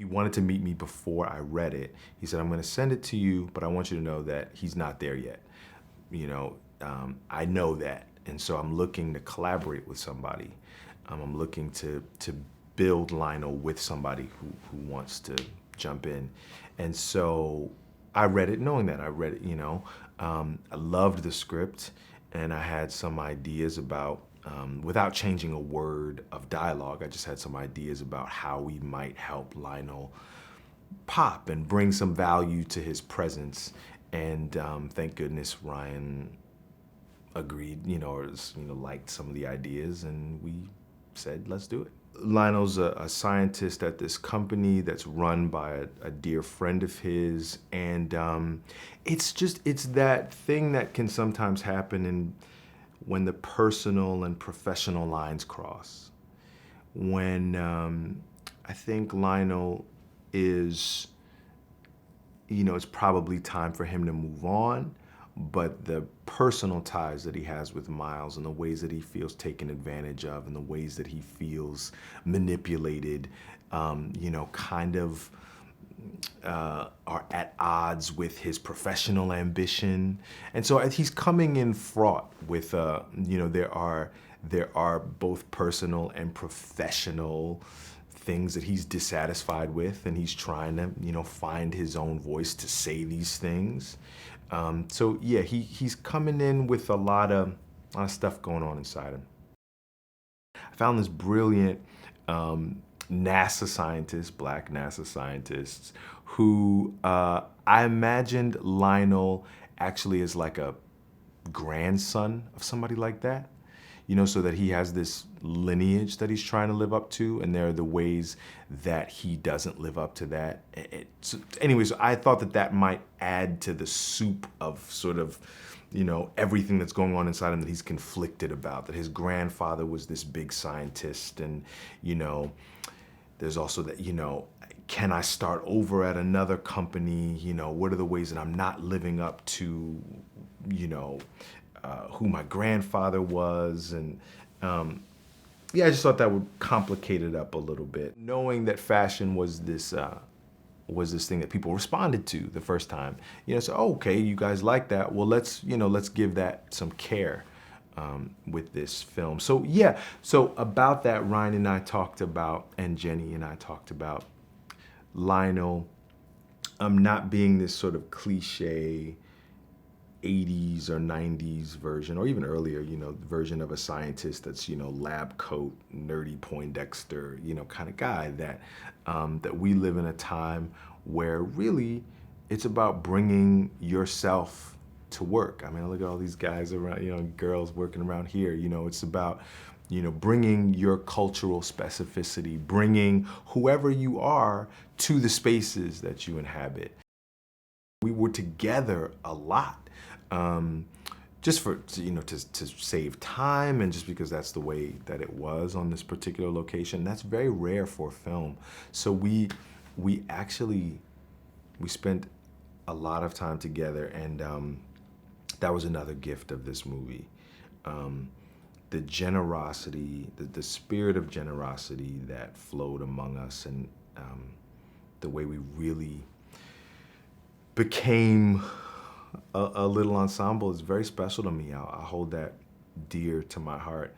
He wanted to meet me before I read it. He said, I'm going to send it to you, but I want you to know that he's not there yet. I know that. And so I'm looking to collaborate with somebody. I'm looking to build Lionel with somebody who wants to jump in. And so I read it knowing that. I read it, I loved the script and I had some ideas about, without changing a word of dialogue, I just had some ideas about how we might help Lionel pop and bring some value to his presence. And thank goodness Ryan agreed, liked some of the ideas, and we said, let's do it. Lionel's a scientist at this company that's run by a dear friend of his, and it's that thing that can sometimes happen when the personal and professional lines cross. When I think Lionel is, it's probably time for him to move on, but the personal ties that he has with Miles and the ways that he feels taken advantage of and the ways that he feels manipulated, kind of are at odds with his professional ambition. And so he's coming in fraught with, there are both personal and professional things that he's dissatisfied with, and he's trying to, find his own voice to say these things. So yeah, he's coming in with a lot of stuff going on inside him. I found this brilliant NASA scientist, black NASA scientists, who I imagined Lionel actually as like a grandson of somebody like that. So that he has this lineage that he's trying to live up to, and there are the ways that he doesn't live up to that. Anyways, I thought that might add to the soup of sort of, everything that's going on inside him that he's conflicted about, that his grandfather was this big scientist, and, there's also that, can I start over at another company? What are the ways that I'm not living up to, who my grandfather was, and yeah, I just thought that would complicate it up a little bit. Knowing that fashion was this thing that people responded to the first time, so okay, you guys like that. Well, let's give that some care with this film. So yeah, so about that, Ryan and I talked about, and Jenny and I talked about Lionel not being this sort of cliche 80s or 90s version, or even earlier, version of a scientist that's, lab coat, nerdy Poindexter, kind of guy, that we live in a time where really it's about bringing yourself to work. I mean, look at all these guys around, girls working around here, it's about, bringing your cultural specificity, bringing whoever you are to the spaces that you inhabit. We were together a lot, just for, to save time, and just because that's the way that it was on this particular location. That's very rare for film. So we spent a lot of time together, and that was another gift of this movie. The generosity, the spirit of generosity that flowed among us, and the way we really became a little ensemble is very special to me. I hold that dear to my heart.